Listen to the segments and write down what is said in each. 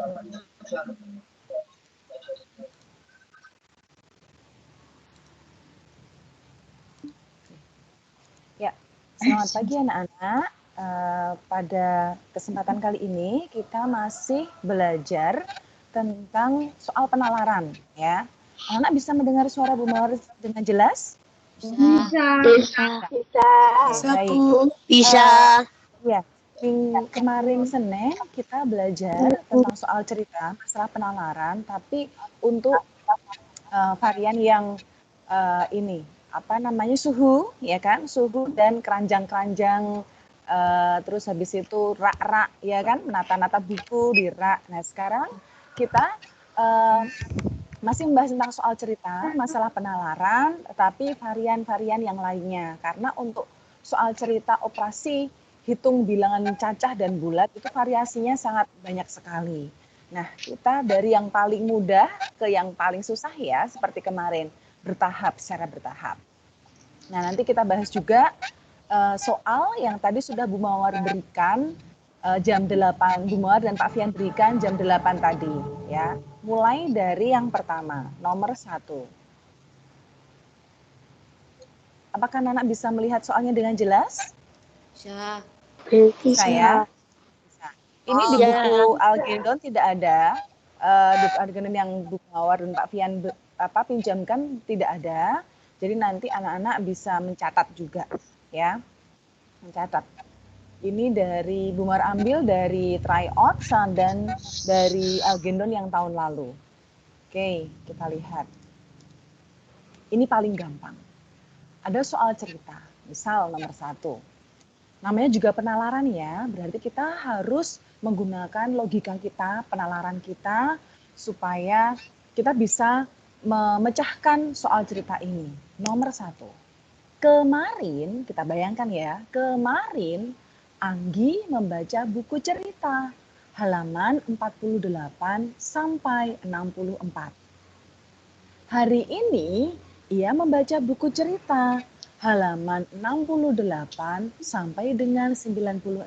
Ya, selamat pagi anak-anak. Pada kesempatan kali ini kita masih belajar tentang soal penalaran, ya. Anak-anak bisa mendengar suara Bu Mawar dengan jelas? Bisa. Baik. Bisa. Ya, kemarin Senin kita belajar tentang soal cerita masalah penalaran, tapi untuk varian yang ini apa namanya suhu, ya kan, suhu dan keranjang-keranjang, terus habis itu rak-rak, ya kan, menata-nata buku di rak. Nah sekarang kita masih membahas tentang soal cerita, masalah penalaran, tetapi varian-varian yang lainnya. Karena untuk soal cerita operasi, hitung bilangan cacah dan bulat, itu variasinya sangat banyak sekali. Nah, kita dari yang paling mudah ke yang paling susah ya, seperti kemarin, secara bertahap. Nah, nanti kita bahas juga soal yang tadi sudah Bu Mawar berikan, jam 8, Bu Mawar dan Pak Fian berikan jam 8 tadi, ya. Mulai dari yang pertama, nomor 1. Apakah anak bisa melihat soalnya dengan jelas? Bisa. Saya. Bisa. Ini di buku Algendon tidak ada. Di buku Algendon yang Bu Mawar dan Pak Fian pinjamkan tidak ada. Jadi nanti anak-anak bisa mencatat juga, ya. Mencatat. Ini dari Bu Mawar ambil dari tryout dan dari Algendon yang tahun lalu. Oke, kita lihat. Ini paling gampang. Ada soal cerita, misal nomor 1. Namanya juga penalaran ya, berarti kita harus menggunakan logika kita, penalaran kita, supaya kita bisa memecahkan soal cerita ini. Nomor 1. Kemarin, kita bayangkan ya, kemarin Anggi membaca buku cerita halaman 48 sampai 64. Hari ini ia membaca buku cerita halaman 68 sampai dengan 96.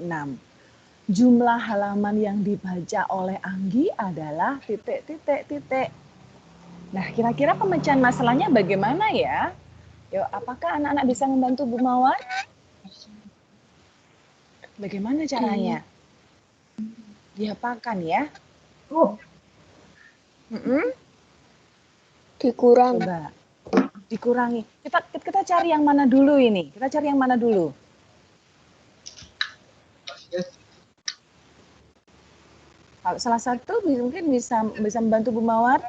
Jumlah halaman yang dibaca oleh Anggi adalah titik. Nah, kira-kira pemecahan masalahnya bagaimana ya? Yuk, apakah anak-anak bisa membantu Bu Mawar? Bagaimana caranya? Diapakan ya? Dikurang. Coba dikurangi. Kita cari yang mana dulu ini? Kita cari yang mana dulu? Salah satu mungkin bisa membantu Bu Mawar.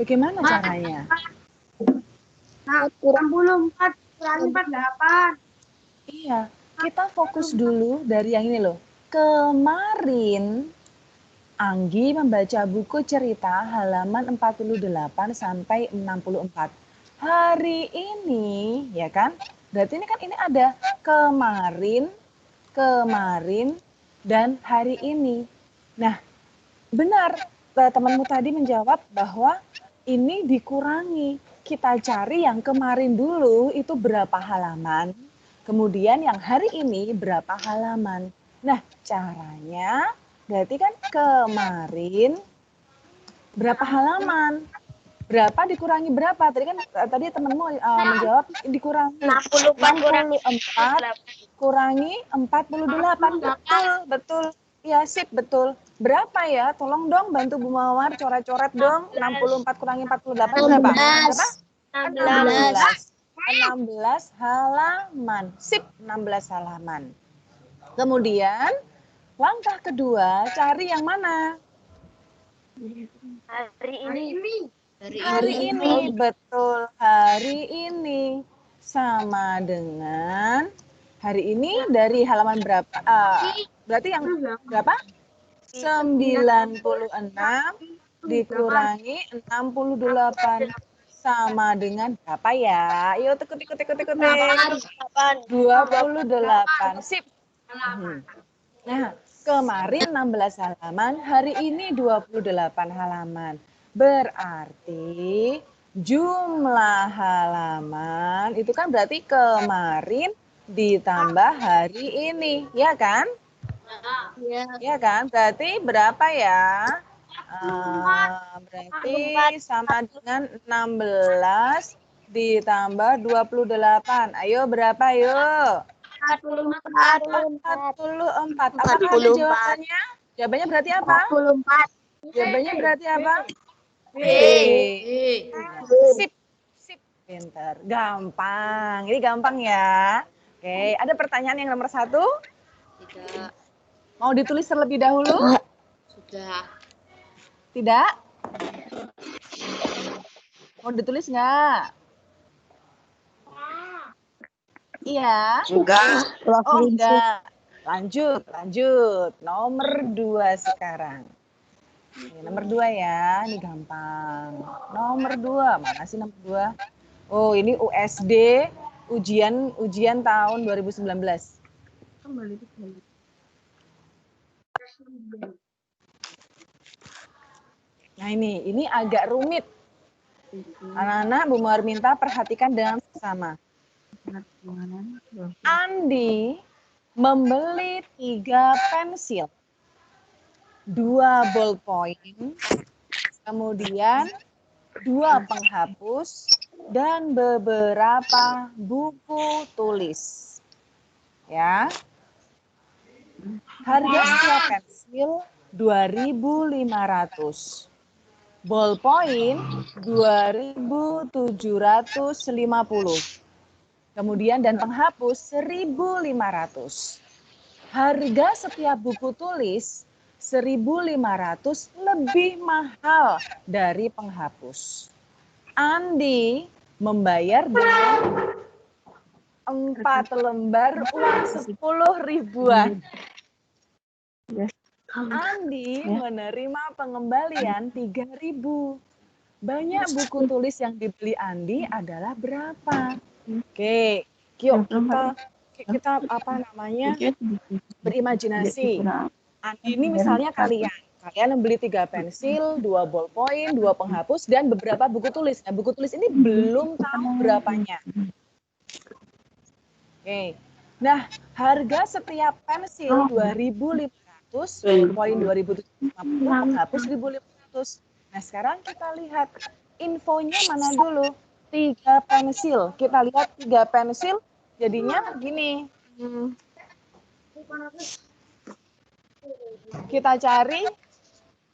Bagaimana caranya? 64 kurangi 48. Iya, kita fokus dulu dari yang ini loh. Kemarin Anggi membaca buku cerita halaman 48 sampai 64. Hari ini, ya kan? Berarti ini ada kemarin, dan hari ini. Nah, benar, temanmu tadi menjawab bahwa ini dikurangi. Kita cari yang kemarin dulu itu berapa halaman, kemudian yang hari ini berapa halaman. Nah, caranya berarti kan kemarin berapa halaman? Berapa dikurangi berapa? Tadi temanmu menjawab dikurangi 64 kurangi 48. Betul. Ya, sip, betul. Berapa ya? Tolong dong bantu Bu Mawar coret-coret dong. 64 kurangi 48 berapa? 16 halaman. Sip, 16 halaman. Kemudian langkah kedua, cari yang mana? Hari ini, betul. Hari ini sama dengan hari ini dari halaman berapa? Berarti yang berapa? 96 dikurangi 68 sama dengan berapa ya? Yuk ikut. 28. Sip. Nah, kemarin 16 halaman, hari ini 28 halaman. Berarti jumlah halaman itu kan berarti kemarin ditambah hari ini, ya kan? Iya kan? Berarti berapa ya? Berarti sama dengan 16 ditambah 28. Ayo berapa yuk? 44. Apakah ada jawabannya? Jawabannya berarti apa? 44. Jawabannya berarti apa? B. Sip. Sip. Pinter. Gampang. Ini gampang ya. Oke, ada pertanyaan yang nomor 1? Tidak. Mau ditulis terlebih dahulu? Sudah. Tidak? Mau ditulis nggak? Iya. Enggak. Oh enggak. Lanjut. Nomor 2 sekarang. Oke, nomor 2 ya, ini gampang. Nomor 2, mana sih nomor 2? Oh, ini USD, ujian tahun 2019. Nah ini agak rumit. Anak-anak, Bu Mawar minta perhatikan dengan seksama. Andi membeli 3 pensil, 2 ballpoint, kemudian 2 penghapus, dan beberapa buku tulis. Ya. Harga setiap pensil 2.500. Ballpoint 2.750. Kemudian dan penghapus 1.500. Harga setiap buku tulis 1.500 lebih mahal dari penghapus. Andi membayar dengan 4 lembar uang 10 ribuan. Andi menerima pengembalian 3.000. Banyak buku tulis yang dibeli Andi adalah berapa? Oke, yuk kita berimajinasi. Andi ini misalnya kalian beli 3 pensil, 2 ballpoint, 2 penghapus, dan beberapa buku tulis. Nah, buku tulis ini belum tahu berapanya. Oke, nah harga setiap pensil 2.500, ballpoint 2.750, penghapus 1.500. Nah, sekarang kita lihat infonya mana dulu. 3 pensil. Kita lihat 3 pensil jadinya gini. Kita cari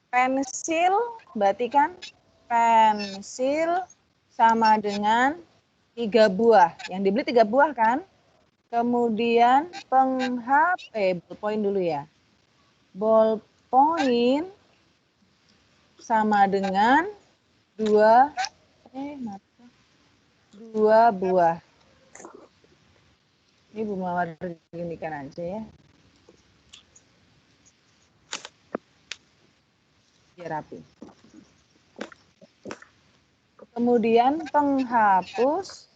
pensil, berarti kan pensil sama dengan 3 buah. Yang dibeli 3 buah kan? Kemudian ballpoint dulu ya. Ballpoint sama dengan 2 buah. Ini Bu Mawar ginikan aja ya. Biar rapi. Kemudian penghapus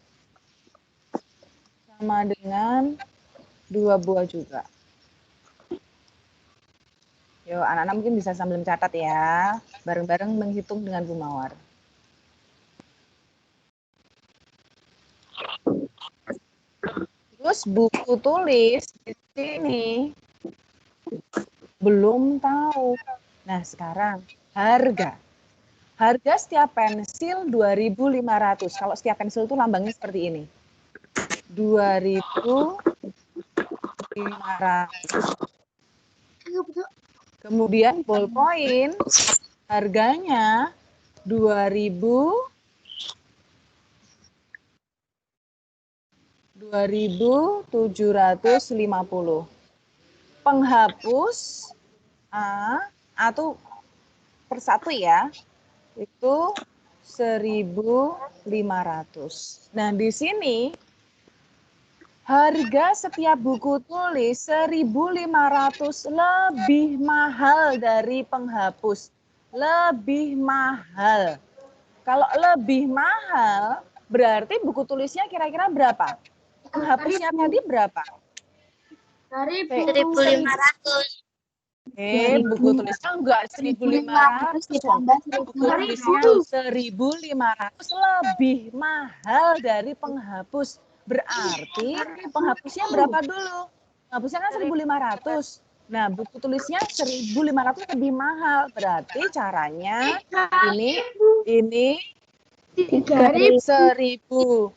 sama dengan 2 buah juga. Yuk, anak-anak mungkin bisa sambil mencatat ya. Bareng-bareng menghitung dengan Bu Mawar. Terus buku tulis di sini belum tahu. Nah, sekarang harga. Harga setiap pensil 2.500. Kalau setiap pensil itu lambangnya seperti ini. 2.500. Kemudian ballpoint harganya 2.750. Penghapus atau per satu ya, itu 1.500. Nah, di sini harga setiap buku tulis 1.500 lebih mahal dari penghapus. Lebih mahal. Kalau lebih mahal, berarti buku tulisnya kira-kira berapa? Penghapusnya tadi berapa? 1.500. Buku tulisnya enggak 1.500. Buku tulisnya 1.500 lebih mahal dari penghapus. Berarti penghapusnya berapa dulu? Penghapusnya kan 1.500. Nah, buku tulisnya 1.500 lebih mahal. Berarti caranya ini 1.500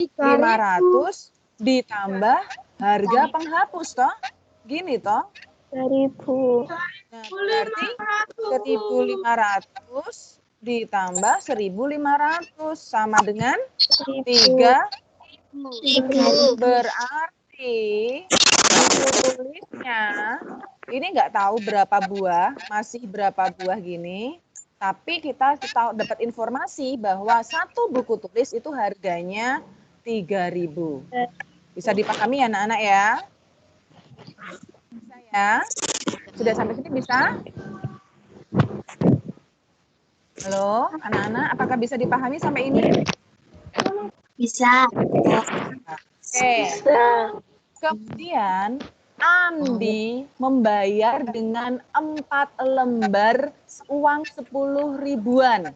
ditambah harga penghapus toh. Gini toh. 1.000. Nah, berarti 1.500 ditambah 1.500 sama dengan 3. Berarti buku tulisnya ini nggak tahu berapa buah, masih berapa buah gini. Tapi kita dapat informasi bahwa satu buku tulis itu harganya 3.000. Bisa dipahami ya anak-anak ya? Bisa ya? Sudah sampai sini bisa? Halo, anak-anak, apakah bisa dipahami sampai ini? Bisa. Oke. Kemudian Andi membayar dengan 4 lembar uang 10 ribuan.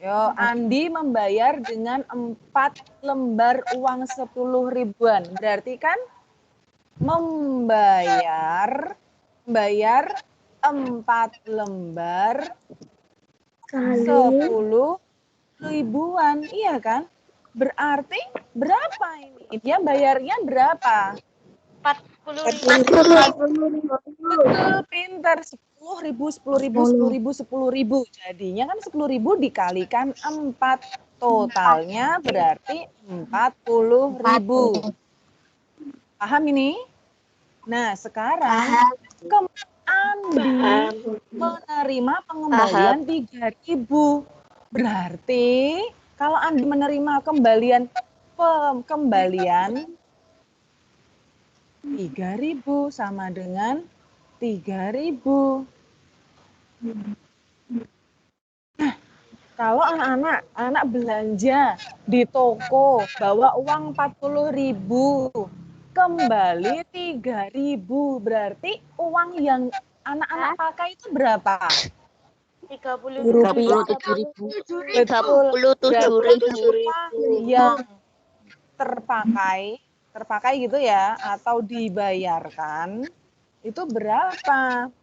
Yo, Andi membayar dengan 4 lembar uang 10 ribuan. Berarti kan membayar 4 lembar 10 ribuan. Iya kan? Berarti berapa ini? Dia bayarnya berapa? 40.000. Betul, pintar. 10.000, 10.000, 10.000, 10.000. Jadinya kan 10.000 dikalikan 4. Totalnya berarti 40.000. Paham ini? Nah, sekarang Andi menerima pengembalian 3.000. Berarti kalau Andi menerima pengembalian 3.000 sama dengan 3.000. Nah, kalau anak-anak belanja di toko bawa uang 40.000, kembali 3.000, berarti uang yang anak-anak pakai itu berapa? 37.000. Betul. 37.000. Uang yang terpakai gitu ya, atau dibayarkan itu berapa?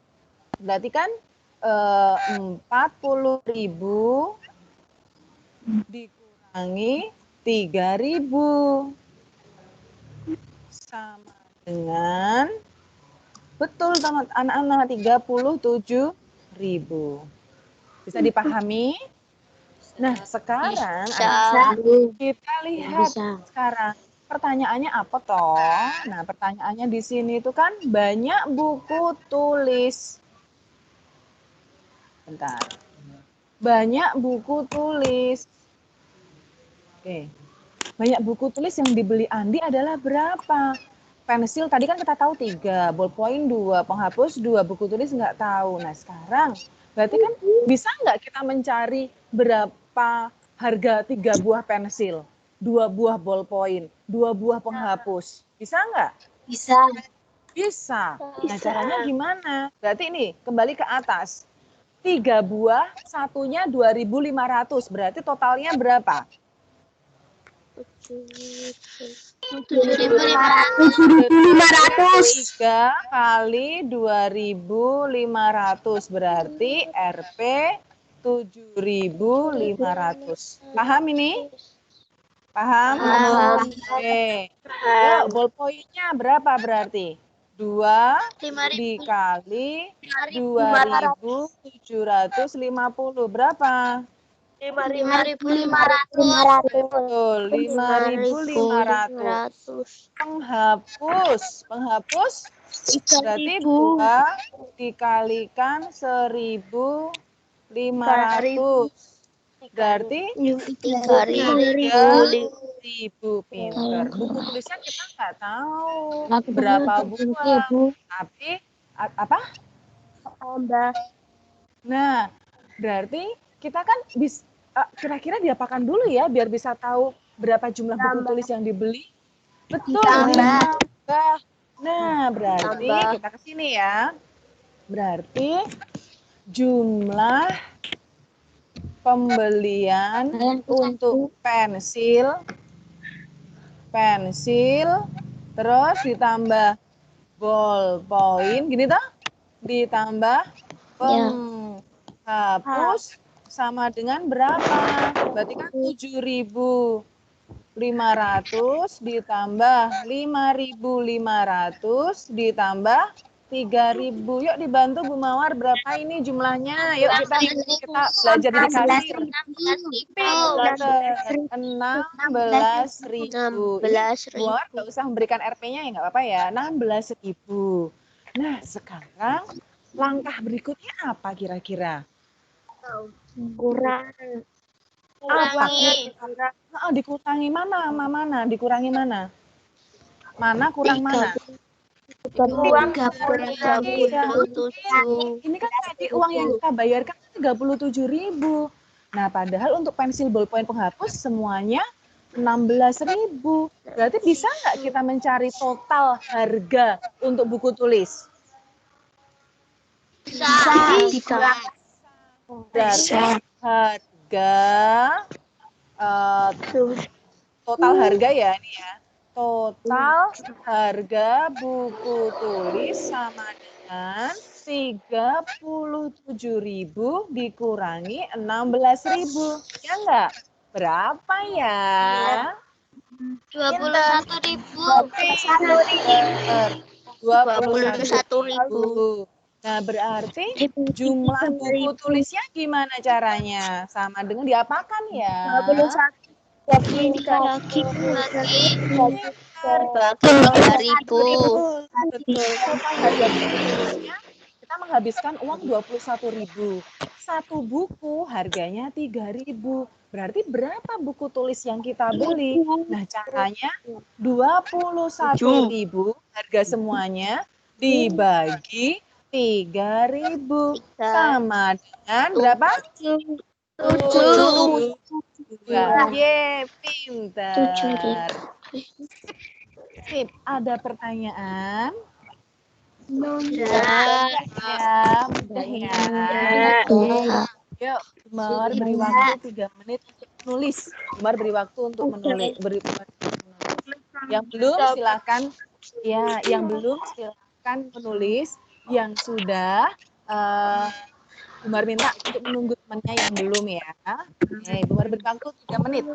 Berarti kan 40.000 dikurangi 3.000 sama dengan, betul teman anak-anak, 37.000. Bisa dipahami? Nah, sekarang kita lihat sekarang pertanyaannya apa toh? Nah, pertanyaannya di sini itu kan banyak buku tulis. Bentar. Banyak buku tulis. Oke. Banyak buku tulis yang dibeli Andi adalah berapa? Pensil tadi kan kita tahu 3, ballpoint 2, penghapus 2, buku tulis nggak tahu. Nah, sekarang berarti kan bisa nggak kita mencari berapa harga 3 buah pensil, 2 buah ballpoint, 2 buah penghapus? Bisa nggak? Bisa. Bisa. Nah, caranya gimana? Berarti ini kembali ke atas. 3 buah, satunya 2.500. Berarti totalnya berapa? 7.500. 3 kali 2.500 berarti Rp 7.500. Paham ini? Paham? Paham. Oke. Yuk, ballpointnya berapa berarti? 2 dikali 2.750. Berapa? 5.500. Betul, 5.500. Penghapus berarti 2 dikalikan 1.500. Berarti 3.000. Pinter. Buku tulisnya kita nggak tahu berapa buah. Tapi apa? Nah, berarti kita kan bisa kira-kira diapakan dulu ya biar bisa tahu berapa jumlah buku tulis yang dibeli. Betul, ditambah. Nah, berarti kita ke sini ya. Berarti jumlah pembelian untuk pensil, terus ditambah ballpoint, gini toh? ditambah penghapus sama dengan berapa? Berarti kan 7.500 ditambah 5.500 ditambah 3.000. Yuk dibantu Bu Mawar, berapa ini jumlahnya? Yuk kita belajar di kasir. 16.000. Bu Mawar nggak usah memberikan RP-nya ya, nggak apa-apa ya. 16.000. Nah, sekarang langkah berikutnya apa kira-kira? Dikurangi mana? Dikurangi mana? Mana kurang mana? 37. Ini kan tadi uang yang kita bayarkan 37.000. Nah, padahal untuk pensil ballpoint penghapus semuanya 16.000. Berarti bisa nggak kita mencari total harga untuk buku tulis? Bisa. Berarti harga total harga ya ini ya. Total harga buku tulis sama dengan 37.000 dikurangi 16.000. Ya enggak? Berapa ya? 21.000. Nah, berarti jumlah buku tulisnya gimana caranya? Sama dengan diapakan ya? Bagi 3.000. Betul. Total harga buku tulisnya kita menghabiskan uang 21.000. Satu buku harganya 3.000. Berarti berapa buku tulis yang kita beli? Nah, caranya 21.000 harga semuanya dibagi 3.000 sama dengan berapa? 7. Ye, pintar. Sip, ada pertanyaan? Ya, mudah ya. Yuk, Mawar beri waktu 3 menit untuk menulis. Mawar beri waktu untuk menulis. Yang belum silakan. Ya, yang belum silakan menulis. Yang sudah, Mawar minta untuk menunggu temannya yang belum ya. Oke, Mawar beri waktu 3 menit.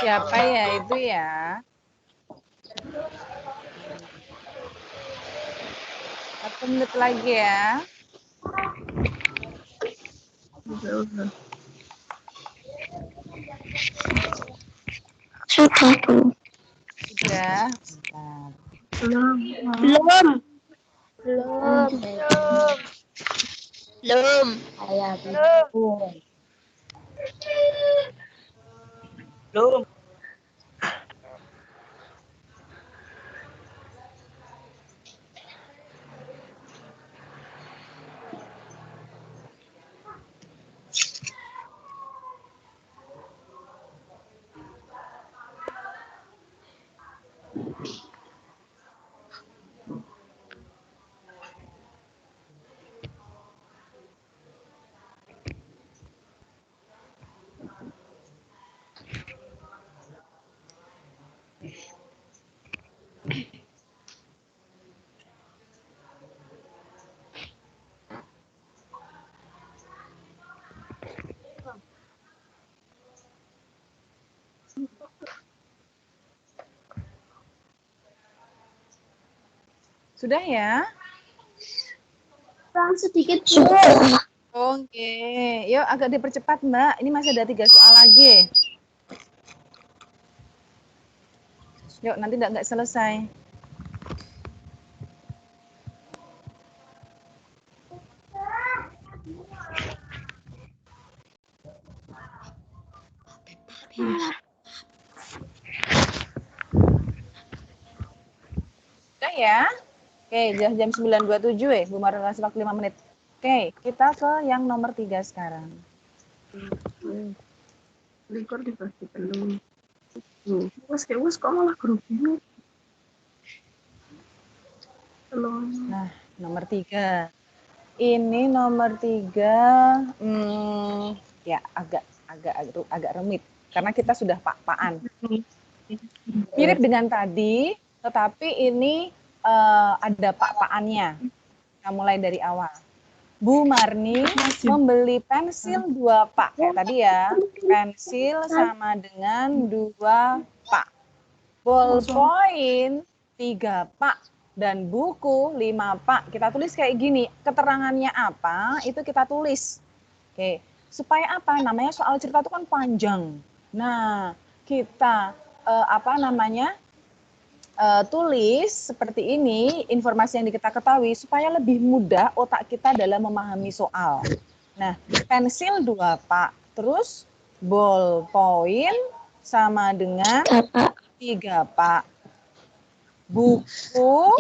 Siapa ya itu ya? 1 menit lagi ya. Sudah tuh. Sudah. Belum. Belum. Sudah ya? Kurang sedikit. Sudah. Oke, yuk agak dipercepat Mbak. Ini masih ada 3 soal lagi. Yuk, nanti nggak selesai. Sudah ya? Oke, jam 9.27 ya, Bu Marun kasih waktu 5 menit. Oke, kita ke yang nomor 3 sekarang. Likur dibagi belum. Wes kok malah grup ini. Nah, nomor 3. Ini nomor 3, ya agak rumit karena kita sudah pak-pakan. Mirip dengan tadi, tetapi ini ada pak-pakannya. Kita mulai dari awal. Bu Marni membeli pensil 2 pak. Kayak tadi ya, pensil sama dengan 2 pak. Ballpoint 3 pak. Dan buku 5 pak. Kita tulis kayak gini. Keterangannya apa, itu kita tulis. Oke. Supaya apa? Namanya soal cerita itu kan panjang. Nah, kita tulis seperti ini, informasi yang kita ketahui supaya lebih mudah otak kita dalam memahami soal. Nah, pensil 2 pak, terus ballpoint sama dengan 3 pak. Buku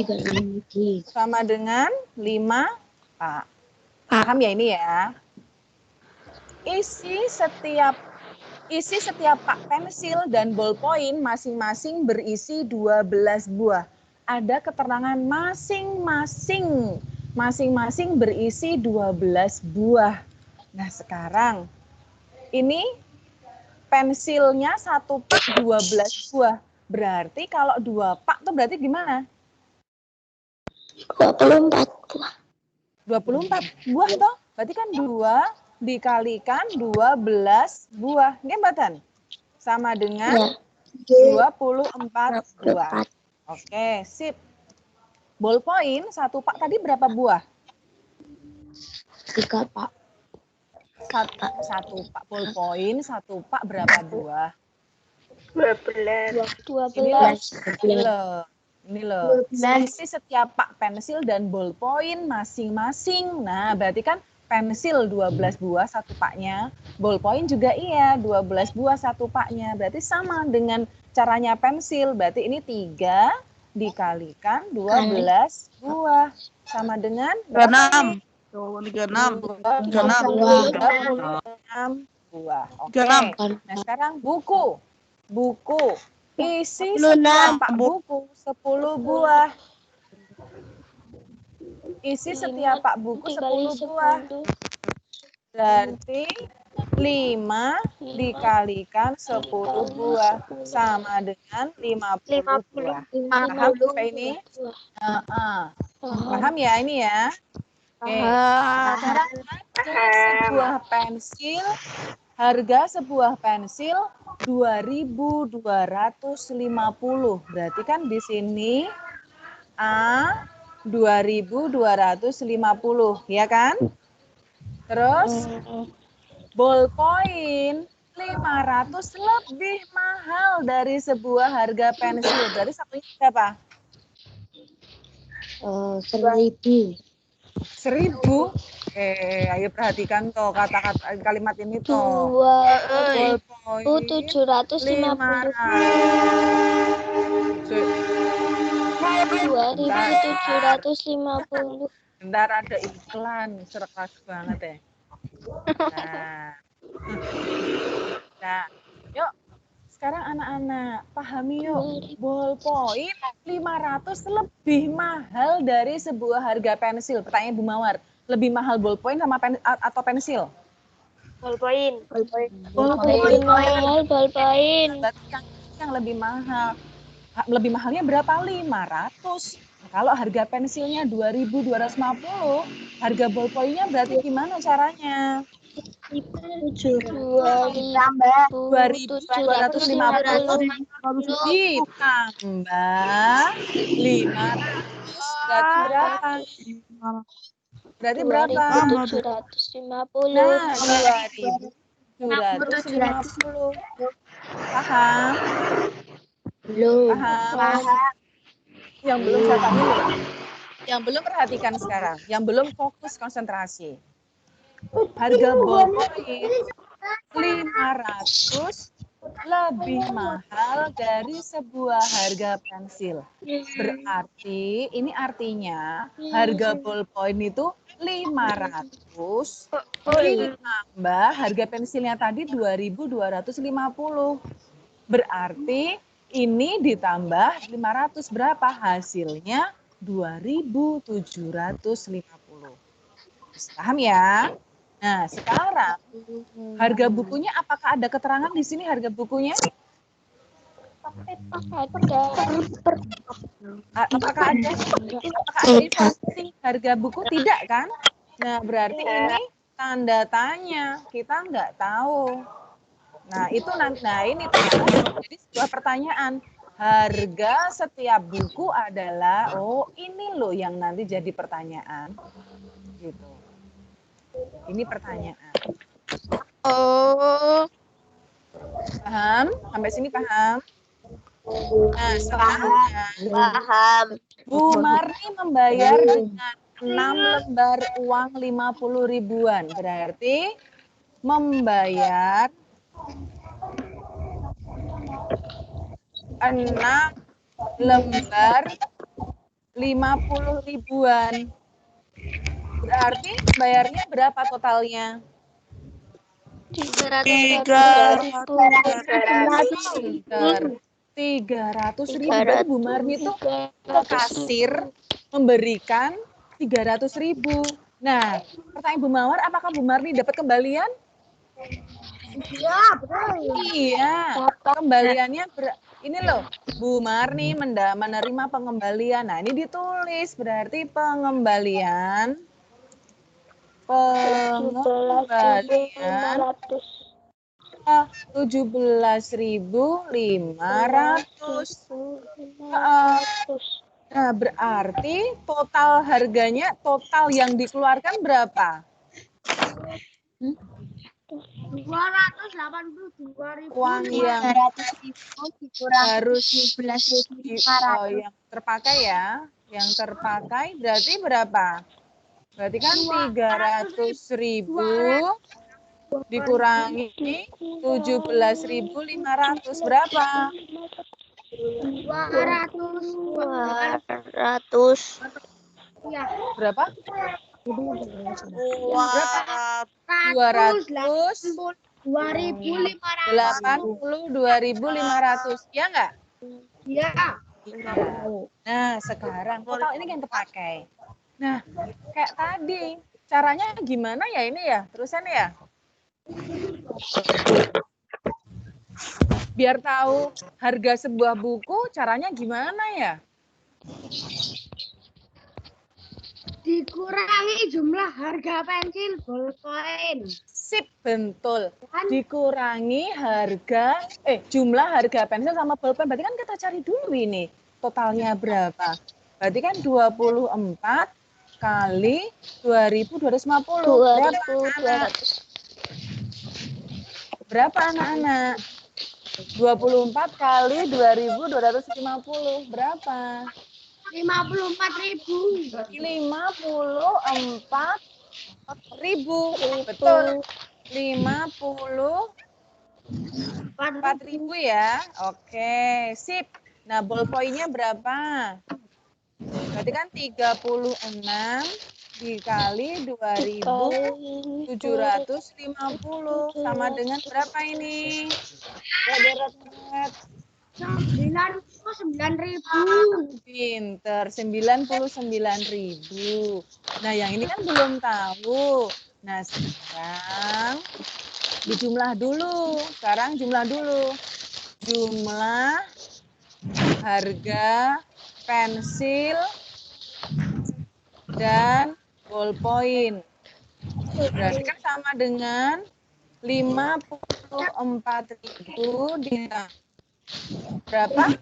sama dengan 5 pak. Paham ya ini ya? Isi setiap pak pensil dan ballpoint masing-masing berisi 12 buah. Ada keterangan masing-masing. Masing-masing berisi 12 buah. Nah sekarang, ini pensilnya 1 pak 12 buah. Berarti kalau 2 pak itu berarti gimana? 24 buah. 24 buah toh? Berarti kan 2 dikalikan 12 buah. Nggih mboten? Sama dengan 24 buah. Oke, sip. Ballpoint 1 pak tadi berapa buah? 3 pak. 1 pak ballpoint, 1 pak berapa buah? 12. Ini loh. Isi setiap pak pensil dan ballpoint masing-masing. Nah, berarti kan pensil 12 buah 1 paknya, ballpoint juga iya 12 buah 1 paknya. Berarti sama dengan caranya pensil. Berarti ini 3 dikalikan 12 buah sama dengan 36. 36 buah. Oke. Nah, sekarang buku. Isi 36. setiap pak buku 10 buah. Isi setiap pak buku 10 buah. Berarti 5 dikalikan 10 buah sama dengan 50 buah. Paham sampai ini? Paham ya ini ya? Oke. Sekarang harga sebuah pensil 2.250. Berarti kan di sini A 2.250, ya kan? Terus ballpoint 500 lebih mahal dari sebuah harga pensil. Berarti satunya berapa? 1.000. 1.000? Ayo perhatikan toh kata-kata kalimat ini toh. 2.750. 2.750. Bentar ada iklan, serak banget ya. Nah, yuk sekarang anak-anak pahami yuk, ballpoint 500 lebih mahal dari sebuah harga pensil. Pertanyaan Bu Mawar, lebih mahal ballpoint sama atau pensil? Ballpoint. Ballpoint. Ballpoint. Yang lebih mahal. Lebih mahalnya berapa? 500. Kalau harga pensilnya 2.250, harga ballpointnya berarti gimana caranya? 2.250 ditambah 500 Berarti berapa? Berarti berapa? 2.750. Nah, 2.750. Paham? Belum. Paham? Yang belum saya tanya loh. Yang belum perhatikan sekarang. Yang belum fokus konsentrasi. Harga ballpoint 500 lebih mahal dari sebuah harga pensil. Berarti ini artinya harga ballpoint itu 500 ditambah harga pensilnya tadi 2.250. Berarti ini ditambah 500 berapa? Hasilnya 2.750. Paham ya? Nah, sekarang harga bukunya, apakah ada keterangan di sini harga bukunya? Apakah ada? Apakah ada informasi harga buku? Tidak kan? Nah, berarti ini tanda tanya. Kita nggak tahu. Nah, itu ini jadi sebuah pertanyaan. Harga setiap buku adalah, oh ini loh yang nanti jadi pertanyaan. Gitu. Ini pertanyaan. Oh. Paham? Sampai sini paham? Nah, selanjutnya. Paham. Bu Marni membayar dengan 6 lembar uang 50 ribuan. Berarti membayar 6 lembar 50 ribuan. Berarti bayarnya berapa totalnya? 300 ribu. Berarti Bu Marni itu ke kasir memberikan 300 ribu. Nah, pertanyaan Bu Mawar, apakah Bu Marni dapat kembalian? Iya, betul. Iya, kembaliannya ini loh, Bu Marni menerima pengembalian. Nah, ini ditulis berarti pengembalian 17.500. Nah, berarti total harganya, total yang dikeluarkan berapa? 282.000. Uang yang harus yang terpakai ya. Yang terpakai berarti berapa? Berarti kan 300.000 dikurangi 17.500 berapa? 200. Ya. Berapa? 282.500. Ya enggak? Iya. Nah, sekarang total ini yang terpakai. Nah, kayak tadi, caranya gimana ya ini ya? Terusan ya? Biar tahu harga sebuah buku, caranya gimana ya? Dikurangi jumlah harga pensil ballpoint. Sip, betul. Dikurangi harga, jumlah harga pensil sama pulpen. Berarti kan kita cari dulu ini. Totalnya berapa? Berarti kan 24 kali 2.250. Berapa anak-anak? 24 kali 2.250. Berapa? 54.000. 54.000. Betul. 54.000 ya. Oke, sip. Nah, ballpointnya berapa? Berarti kan 36 dikali 2.750 sama dengan berapa ini? 99.000. Pinter, 99.000. Nah, yang ini kan belum tahu. Nah, sekarang dijumlah dulu. Sekarang jumlah dulu. Jumlah harga pensil dan ballpoint. Berarti kan sama dengan 54.000 ditambah berapa?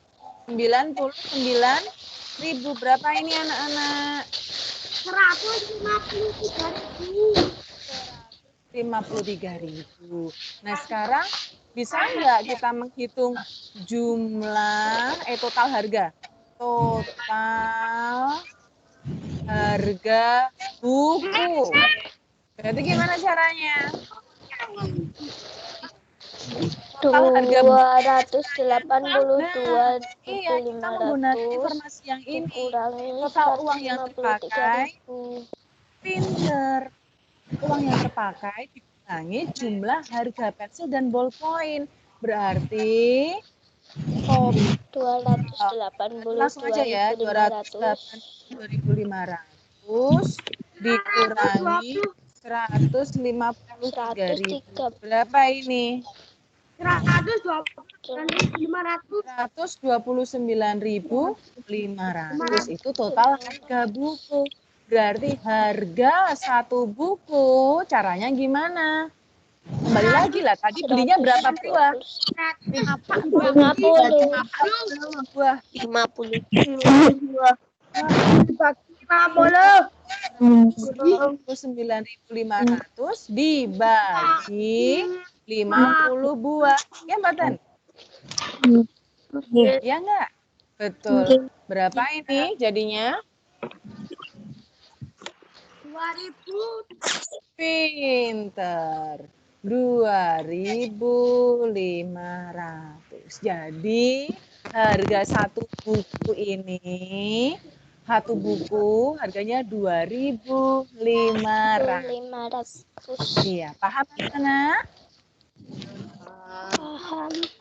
99.000 ribu. Berapa ini anak-anak? 53.000. Nah, sekarang bisa nggak kita menghitung jumlah, total harga? Total harga buku. Berarti gimana caranya? Total harga buku. 282.500 Iya, kita menggunakan informasi yang ini. dikurangi Total uang yang terpakai, 153.000. pinter. Uang yang terpakai dikurangi jumlah harga pensil dan ballpoint. Berarti langsung aja ya, 282.500 dikurangi 153.000. Berapa ini? 129.500 itu total harga buku. Berarti harga satu buku caranya gimana? Kembali lagi lah, tadi belinya berapa buah? 50. 29.500 dibagi 50 buah. Ya, Mbak Tan? Ya enggak? Betul. Berapa ini jadinya? 2.000. Pinter. 2.500. Jadi harga satu buku ini, satu buku harganya 2.500. Iya, paham anak?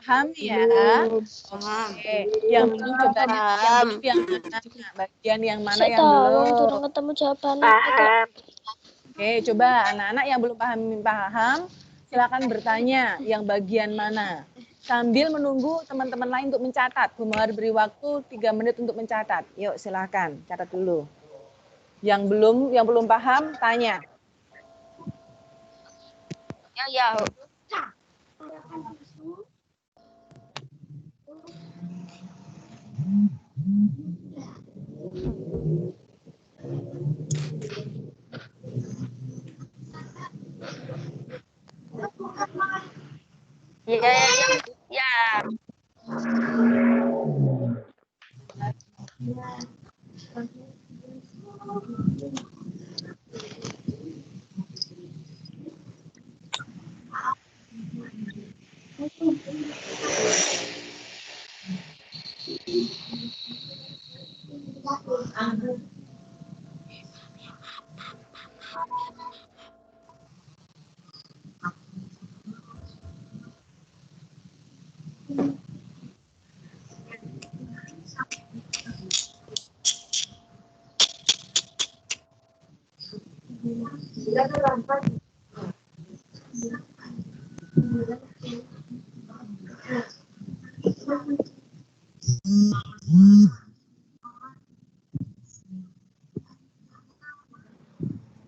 Paham ya? Oke. Yang belum coba yang mana? Bagian yang mana yang belum? Turun ketemu jawabannya. Oke, coba anak-anak yang belum paham, silakan bertanya yang bagian mana. Sambil menunggu teman-teman lain untuk mencatat. Bu Mawar beri waktu 3 menit untuk mencatat. Yuk, silakan catat dulu. Yang belum paham, tanya. Ya. Ya.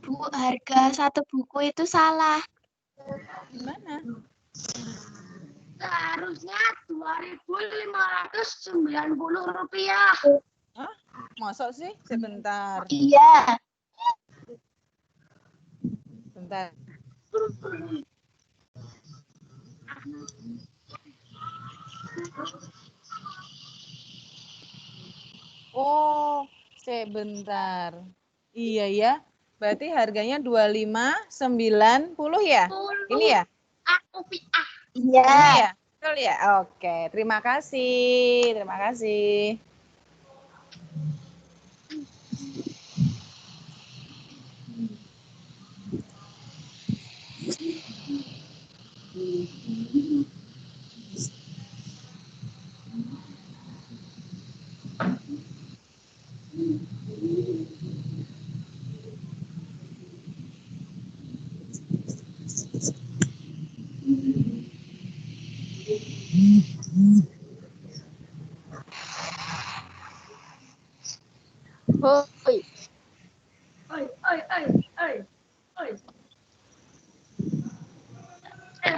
Bu, harga satu buku itu salah. Gimana? Seharusnya 2.590 rupiah. Hah? Masuk sih? Sebentar. Iya. Bentar. Oh, sebentar. Iya ya. Berarti harganya 25.90 ya? Ini ya? Iya. Ini ya? Betul ya? Oke, terima kasih. Terima kasih. Hoi.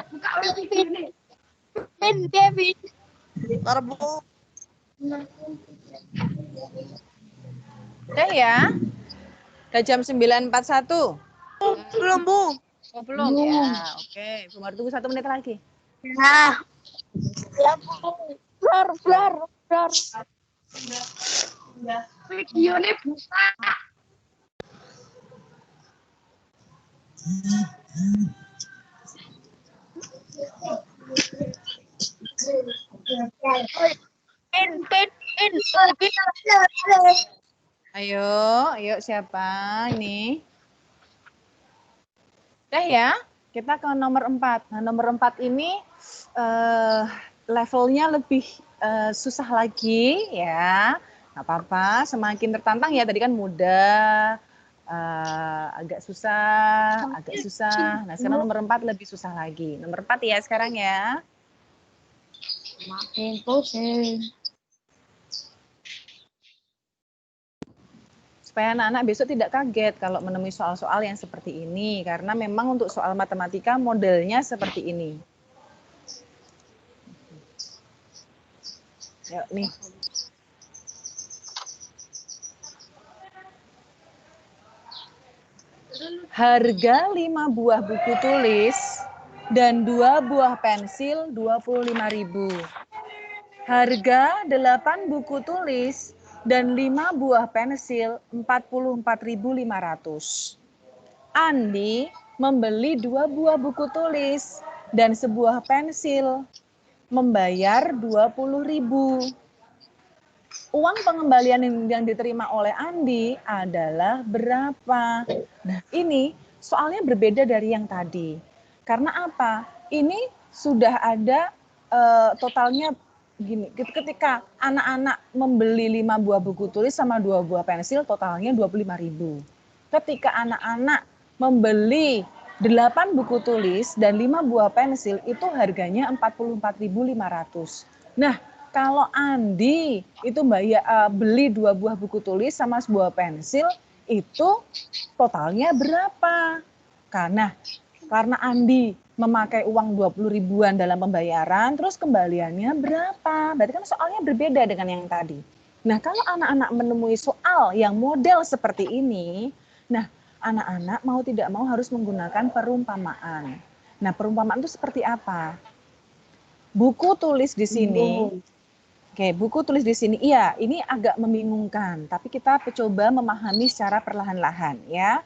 Buka wifi ini. Kevin. Ntar Bu. Udah ya? Udah jam 9.41. Belum, Bu. Oh, belum ya. Oke, Bu Mar tunggu 1 menit lagi. Ya. Blur. Videonya buka. Ayo siapa ini? Udah ya, kita ke nomor 4. Nah, nomor 4 ini levelnya lebih susah lagi ya. Nggak apa-apa, semakin tertantang ya. Tadi kan mudah, agak susah. Nah, sekarang nomor 4 lebih susah lagi. Nomor 4 ya sekarang ya. Makin pusing. Supaya anak-anak besok tidak kaget kalau menemui soal-soal yang seperti ini. Karena memang untuk soal matematika modelnya seperti ini. Yuk nih. Harga 5 buah buku tulis dan 2 buah pensil 25.000. Harga 8 buku tulis dan 5 buah pensil 44.500. Andi membeli 2 buah buku tulis dan sebuah pensil, membayar 20.000. Uang pengembalian yang diterima oleh Andi adalah berapa? Nah, ini soalnya berbeda dari yang tadi. Karena apa? Ini sudah ada totalnya gini. Ketika anak-anak membeli 5 buah buku tulis sama 2 buah pensil, totalnya 25.000. Ketika anak-anak membeli 8 buku tulis dan 5 buah pensil, itu harganya 44.500. Nah, kalau Andi itu beli 2 buah buku tulis sama sebuah pensil, itu totalnya berapa? Karena Andi memakai uang 20 ribuan dalam pembayaran, terus kembaliannya berapa? Berarti kan soalnya berbeda dengan yang tadi. Nah, kalau anak-anak menemui soal yang model seperti ini, nah, anak-anak mau tidak mau harus menggunakan perumpamaan. Nah, perumpamaan itu seperti apa? Buku tulis di sini. Oke, buku tulis di sini. Iya, ini agak membingungkan, tapi kita coba memahami secara perlahan-lahan ya.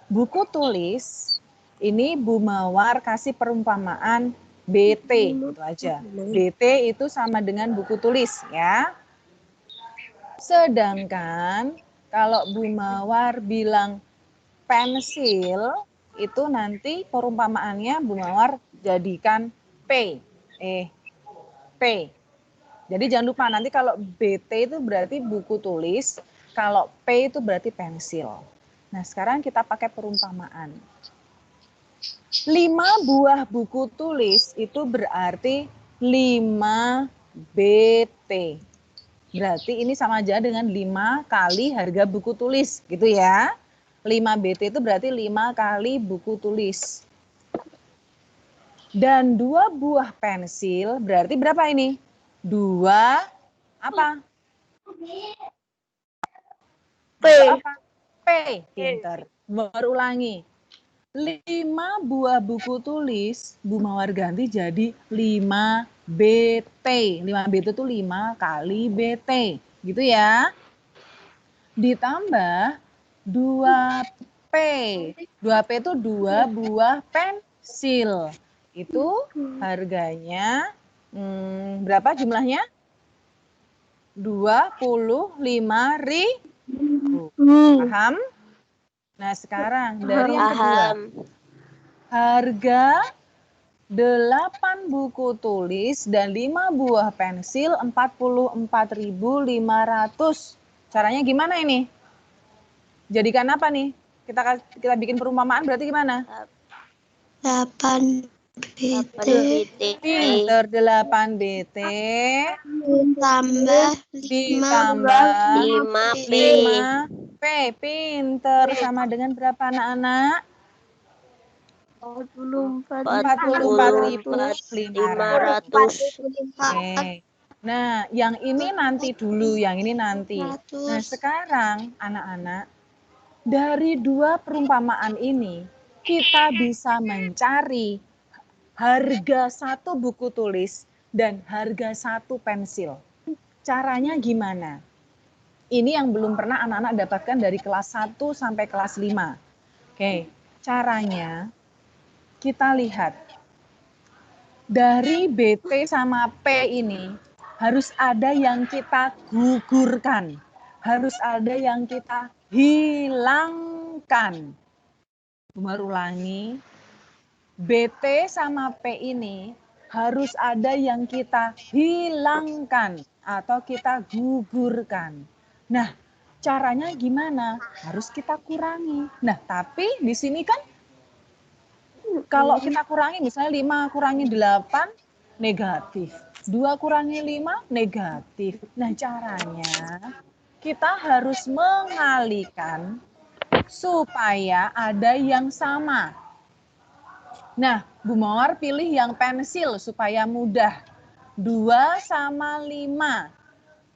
Buku tulis ini Bu Mawar kasih perumpamaan BT gitu aja. BT itu sama dengan buku tulis ya. Sedangkan kalau Bu Mawar bilang pensil itu nanti perumpamaannya Bu Mawar jadikan P. P. Jadi jangan lupa nanti kalau BT itu berarti buku tulis, kalau P itu berarti pensil. Nah, sekarang kita pakai perumpamaan. 5 buah buku tulis itu berarti 5 BT. Berarti ini sama aja dengan 5 kali harga buku tulis, gitu ya. 5 BT itu berarti 5 kali buku tulis. Dan 2 buah pensil berarti berapa ini? 2 apa? P. Apa? P. Pinter. Berulangi. 5 buah buku tulis Bu Mawar ganti jadi 5 BT. 5 BT itu 5 kali BT. Gitu ya. Ditambah 2P. 2P itu 2 buah pensil. Itu harganya berapa jumlahnya? 25.000. Paham? Nah, sekarang dari yang kedua. Harga 8 buku tulis dan 5 buah pensil 44.500. Caranya gimana ini? Jadikan apa nih? Kita bikin perumpamaan berarti gimana? 8 BT Pinter 8 BT ditambah 5 5 P. Pinter sama dengan berapa anak-anak? 44.500. Oke. Nah, yang ini nanti dulu, yang ini nanti. Nah, sekarang anak-anak, dari dua perumpamaan ini, kita bisa mencari harga satu buku tulis dan harga satu pensil. Caranya gimana? Ini yang belum pernah anak-anak dapatkan dari kelas 1 sampai kelas 5. Oke, caranya kita lihat. Dari BT sama P ini harus ada yang kita gugurkan. Harus ada yang kita hilangkan. Baru ulangi. BT sama P ini harus ada yang kita hilangkan atau kita gugurkan. Nah, caranya gimana? Harus kita kurangi. Nah, tapi di sini kan kalau kita kurangi misalnya 5 kurangi 8 negatif. 2 kurangi 5 negatif. Nah, caranya kita harus mengalihkan supaya ada yang sama. Nah, Bu Mawar pilih yang pensil supaya mudah. 2 sama 5.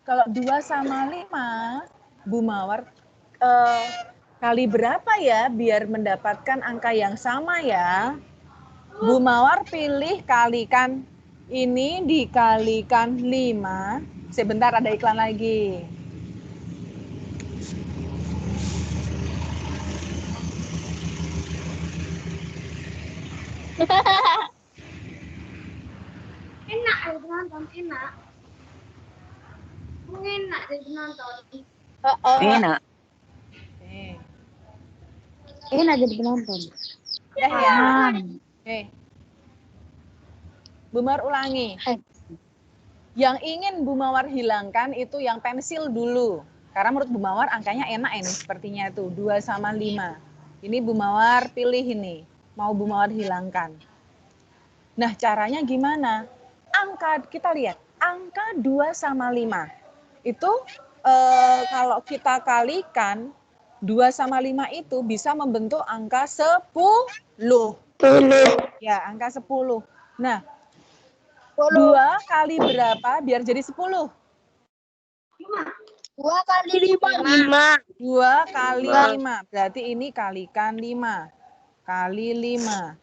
Kalau 2 sama 5, Bu Mawar kali berapa ya biar mendapatkan angka yang sama ya? Bu Mawar pilih kalikan ini dikalikan 5. Sebentar ada iklan lagi. Enak jadi penonton, enak. Enak jadi penonton. Enak. Enak jadi penonton. Udah ya. Oke. Bu Mawar ulangi. Yang ingin Bu Mawar hilangkan itu yang pensil dulu. Karena menurut Bu Mawar angkanya enak ini sepertinya itu 2 sama 5. Ini Bu Mawar pilih ini. Mau Bu Mawar hilangkan. Nah, caranya gimana? Kita lihat. Angka 2 sama 5. Itu kalau kita kalikan 2 sama 5 itu bisa membentuk angka 10. Ya, angka 10. Nah, 2 kali berapa biar jadi 10? 2 kali 5. 2 kali 5. Berarti ini kalikan 5. Kali 5.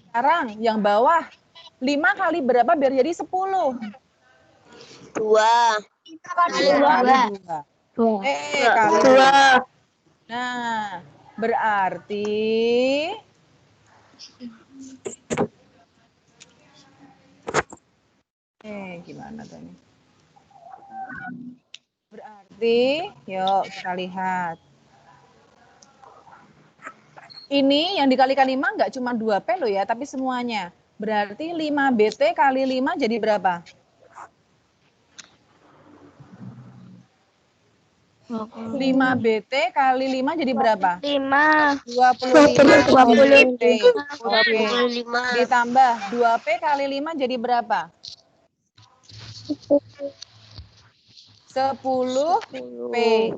Sekarang yang bawah. 5 kali berapa biar jadi 10? 2 kali 2. Kali 2. Nah, berarti gimana tadi? Berarti, yuk kita lihat. Ini yang dikalikan 5 nggak cuma 2P loh ya, tapi semuanya. Berarti 5BT kali 5 jadi berapa? 5BT kali 5 jadi berapa? 25 BT. Oke. Ditambah 2P kali 5 jadi berapa? 10P.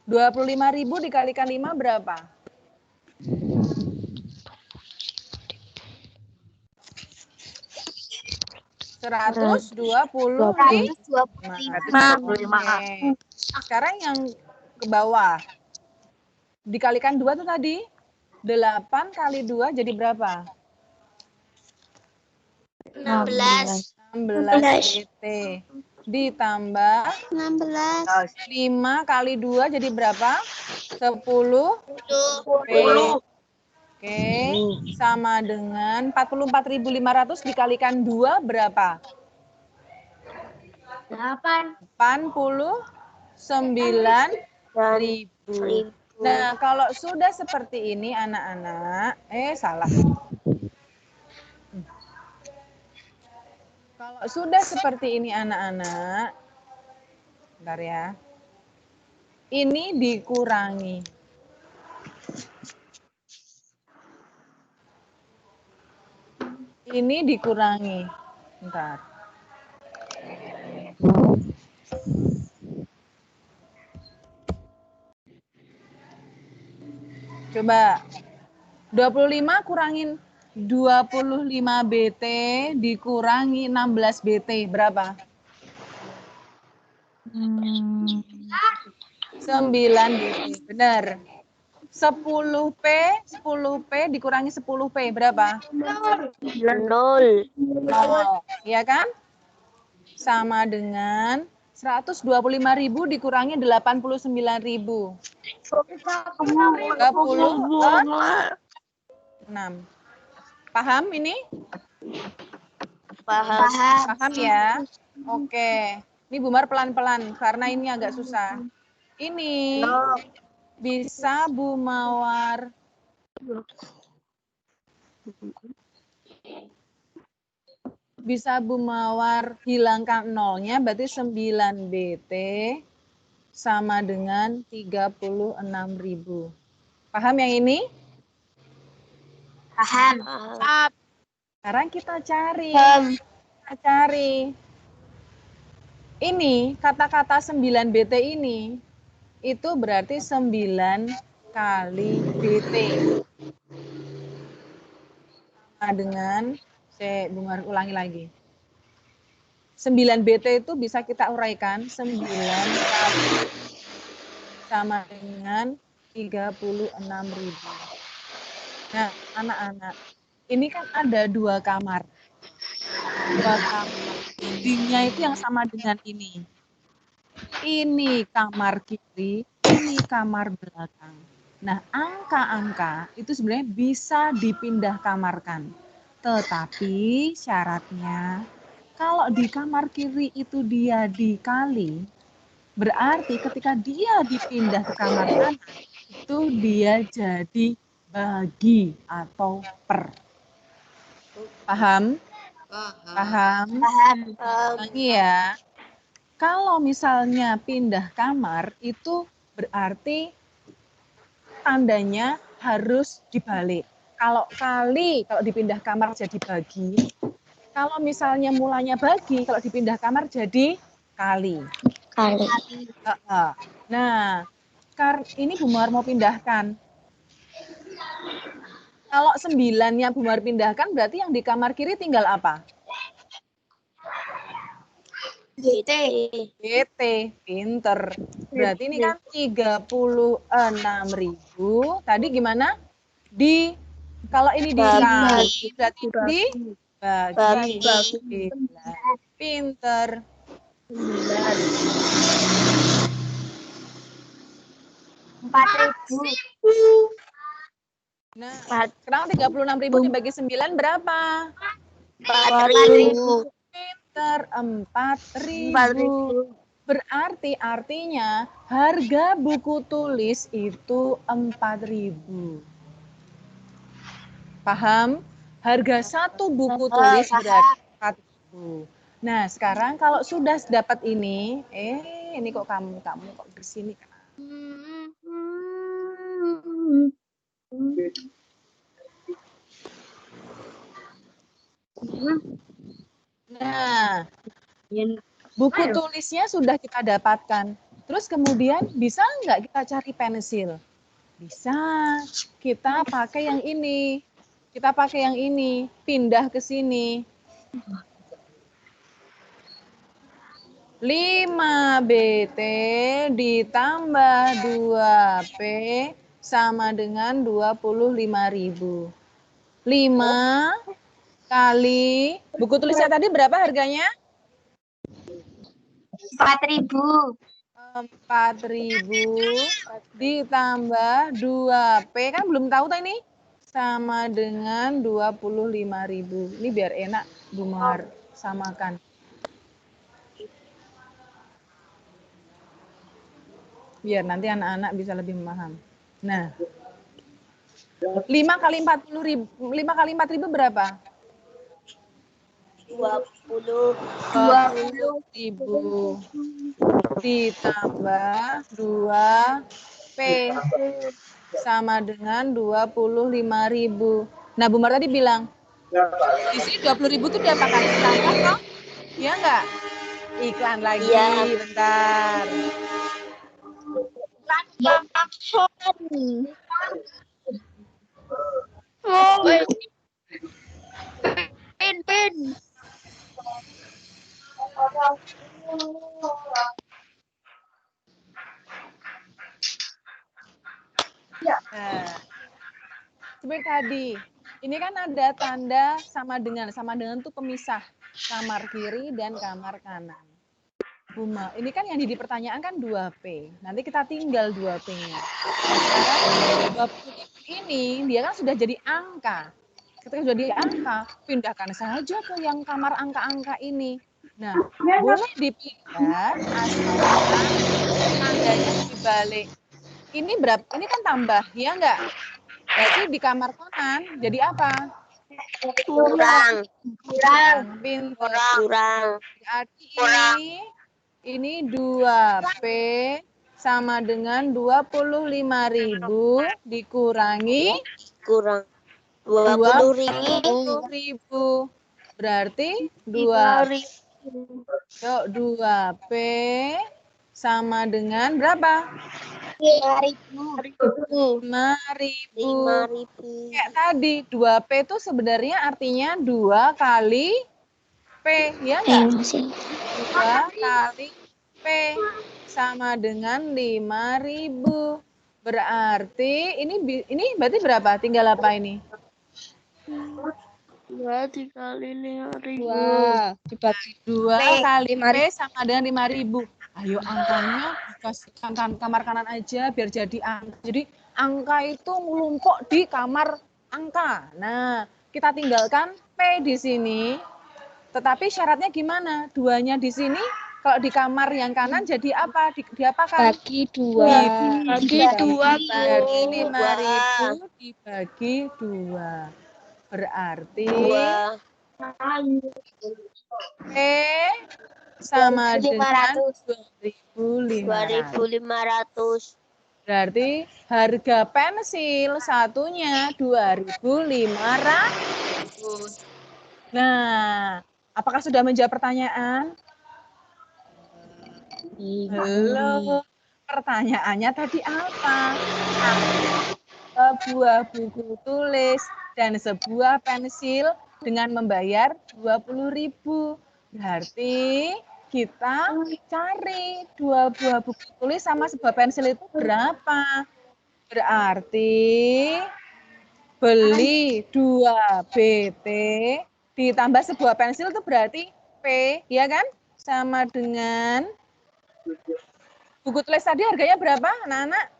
25.000 dikalikan 5 berapa? 125. Sekarang yang ke bawah. Dikalikan 2 tuh tadi. 8 kali 2 jadi berapa? 16 BT. Ditambah 5 kali 2 jadi berapa? 10 P. Oke, sama dengan 44.500 dikalikan 2 berapa? 89.000. Nah, kalau sudah seperti ini anak-anak, salah. Kalau sudah seperti ini anak-anak, bentar ya. Ini dikurangi. Ini dikurangi. Bentar. Coba. 25 kurangin 25 BT dikurangi 16 BT berapa? 9 BT. Benar. 10P dikurangi 10P berapa? 0. 0. Iya kan? Sama dengan 125.000 dikurangi 89.000. 36. Paham ini? Paham. Paham ya? Oke. Ini Bumar pelan-pelan karena ini agak susah. Ini bisa Bu Mawar hilangkan nolnya, berarti 9 BT sama dengan 36.000. Paham yang ini? Paham. Sekarang kita cari. Ini kata-kata 9 BT ini itu berarti 9 kali BT. Sama dengan, saya Bumar ulangi lagi. 9 BT itu bisa kita uraikan 9 kali sama dengan 36.000. Nah, anak-anak, ini kan ada 2 kamar. 2 kamar. Dindingnya itu yang sama dengan ini. Ini kamar kiri, ini kamar belakang. Nah, angka-angka itu sebenarnya bisa dipindah kamarkan. Tetapi syaratnya, kalau di kamar kiri itu dia dikali, berarti ketika dia dipindah ke kamar kanan, itu dia jadi bagi atau per. Paham? Paham? Lagi ya. Kalau misalnya pindah kamar, itu berarti tandanya harus dibalik. Kalau kali, kalau dipindah kamar jadi bagi. Kalau misalnya mulanya bagi, kalau dipindah kamar jadi kali. Nah, ini Bu Mawar mau pindahkan. Kalau 9-nya Bu Mawar pindahkan, berarti yang di kamar kiri tinggal apa? BT. Pinter. Berarti ini kan 36.000. Tadi gimana? Kalau ini dikali, berarti dibagi. Pinter. 4.000. Nah, sekarang 36.000 dibagi 9 berapa? 4.000. Pinter, 4.000. Berarti artinya harga buku tulis itu 4.000. Paham? Harga satu buku tulis berarti 4.000. Nah, sekarang kalau sudah dapat ini, ini kok kamu kok kesini kan? Nah, buku tulisnya sudah kita dapatkan. Terus kemudian bisa nggak kita cari pensil? Bisa. Kita pakai yang ini. Pindah ke sini. 5 BT ditambah 2P sama dengan 25.000. 5 kali, buku tulisnya tadi berapa harganya? 4.000. 4.000 ditambah 2P, kan belum tahu tak ini? Sama dengan 25.000. Ini biar enak Bu Mawar samakan. Biar nanti anak-anak bisa lebih memaham. Nah, 5 kali 40.000, 5 kali 4.000 berapa? 20.000 ditambah 2P sama dengan 25.000. Nah, Bu Mar tadi bilang, di sini 20.000 itu dapat kali tambah toh? Iya enggak? Iklan lagi, bentar. Nah, seperti tadi, ini kan ada tanda sama dengan tuh pemisah kamar kiri dan kamar kanan. Buma, ini kan yang di pertanyaan kan 2P. Nanti kita tinggal 2P-nya. Nah, sekarang 20.000 ini dia kan sudah jadi angka. Ketika sudah jadi angka, pindahkan saja ke yang kamar angka-angka ini. Nah, boleh dipindah asalkan tandanya dibalik. Ini berapa? Ini kan tambah, ya enggak? Berarti di kamar kanan jadi apa? Kurang. Pinter. Kurang. Berarti ini 2P sama dengan 25.000 dikurangi Kurang. 20.000. 20.000. Berarti 2P sama dengan berapa? 5.000. 5.000. Kayak tadi, 2P itu sebenarnya artinya 2 kali P, ya enggak? 2 kali P sama dengan 5.000. Berarti ini berarti berapa? Tinggal apa ini? 2 dikali 5.000. 2 kali P sama dengan 5.000. Ayo angkanya dikasihkan kamar kanan aja biar jadi angka. Jadi angka itu melumpuk di kamar angka. Nah, kita tinggalkan P di sini. Tetapi syaratnya gimana? 2-nya di sini, kalau di kamar yang kanan jadi apa? Diapakan? Bagi 2. Bagi 2. Berarti 5.000 dibagi 2. Berarti 2. P sama dengan 2.500. Berarti harga pensil satunya 2.500. Nah, apakah sudah menjawab pertanyaan? Belum. Pertanyaannya tadi apa? Sebuah buku tulis dan sebuah pensil dengan membayar 20.000. Berarti kita cari 2 buah buku tulis sama sebuah pensil itu berapa? Berarti beli 2 BT ditambah sebuah pensil itu berarti P, ya kan? Sama dengan buku tulis tadi harganya berapa, anak-anak?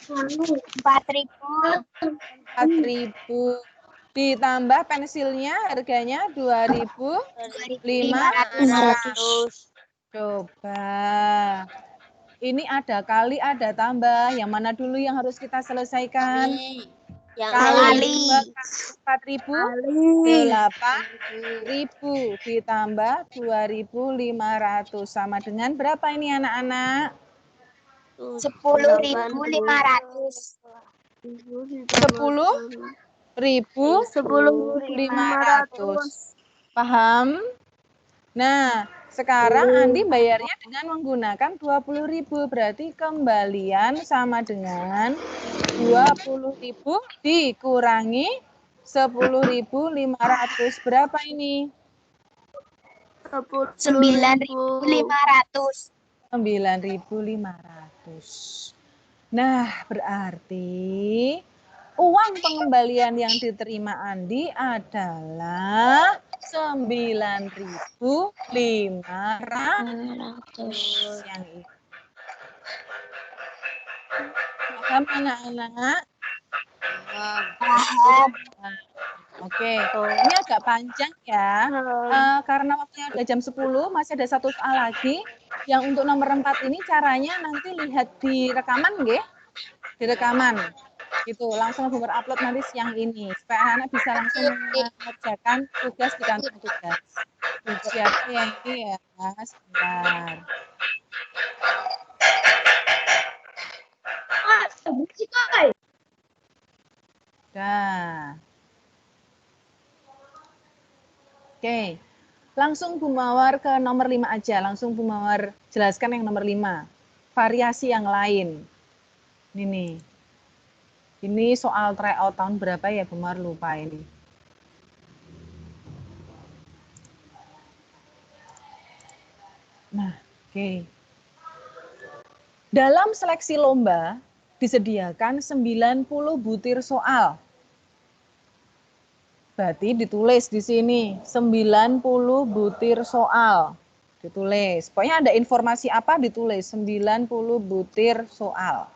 4.000. 4.000. Ditambah pensilnya harganya 2.500. Coba. Ini ada kali, ada tambah. Yang mana dulu yang harus kita selesaikan? Yang Kali 4.000, 8.000 ditambah 2.500 sama dengan berapa ini anak-anak? 10.500. 10.500. Paham? Nah, sekarang Andi bayarnya dengan menggunakan 20.000. Berarti kembalian sama dengan 20.000 dikurangi 10.500. Berapa ini? 9.500. 9.500. Nah, berarti uang pengembalian yang diterima Andi adalah 9.500 yang ini. Paham anak-anak? Oke, ini agak panjang ya. Karena waktunya udah jam 10, masih ada satu soal lagi. Yang untuk nomor 4 ini caranya nanti lihat di rekaman, nggih? Di rekaman. Gitu, langsung upload nanti siang ini. Supaya anak-anak bisa langsung mengerjakan tugas di kantong tugas. Siapa yang ini ya? Sebentar. Nah. Oke. Langsung Bu Mawar ke nomor 5 aja. Langsung Bu Mawar jelaskan yang nomor 5. Variasi yang lain. Ini nih. Ini soal tryout tahun berapa ya Bu Mawar, lupa ini. Oke. Dalam seleksi lomba disediakan 90 butir soal. Berarti ditulis di sini 90 butir soal. Ditulis. Pokoknya ada informasi apa ditulis 90 butir soal.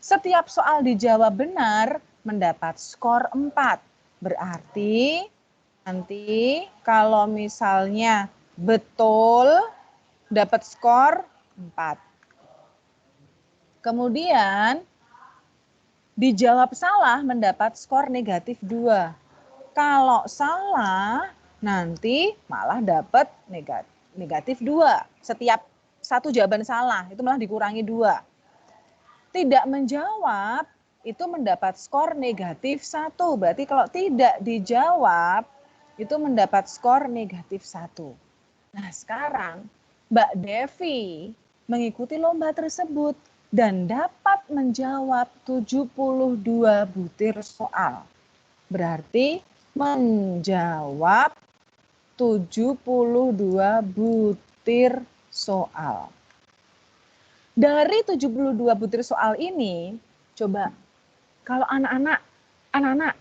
Setiap soal dijawab benar mendapat skor 4. Berarti nanti kalau misalnya betul dapat skor 4. Kemudian dijawab salah mendapat skor negatif 2. Kalau salah nanti malah dapat negatif 2. Setiap satu jawaban salah itu malah dikurangi 2. Tidak menjawab itu mendapat skor negatif 1. Berarti kalau tidak dijawab itu mendapat skor negatif 1. Nah sekarang Mbak Devi mengikuti lomba tersebut dan dapat menjawab 72 butir soal. Berarti menjawab 72 butir soal. Dari 72 butir soal ini, coba kalau anak-anak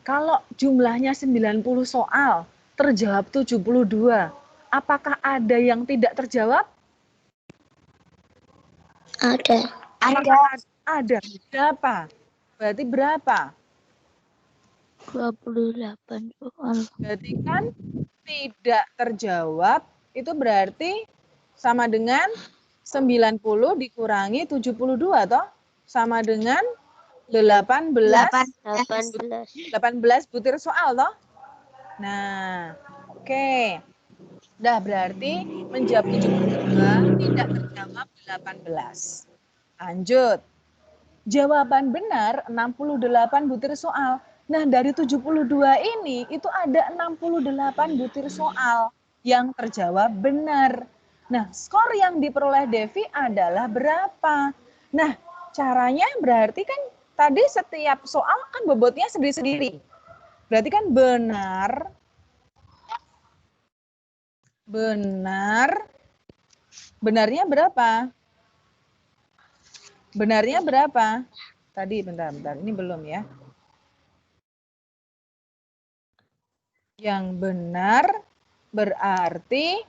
kalau jumlahnya 90 soal, terjawab 72, apakah ada yang tidak terjawab? Ada. Ada. Berapa? Berarti berapa? 28 soal. Berarti kan tidak terjawab itu berarti sama dengan 90 dikurangi 72 toh? Sama dengan 18 butir soal toh? Nah, oke. Dah berarti menjawab 72 tidak terjawab 18. Lanjut. Jawaban benar 68 butir soal. Nah, dari 72 ini itu ada 68 butir soal yang terjawab benar. Nah, skor yang diperoleh Devi adalah berapa? Nah, caranya berarti kan tadi setiap soal kan bobotnya sendiri-sendiri. Berarti kan benarnya berapa? Benarnya berapa? Tadi bentar, ini belum ya. Yang benar berarti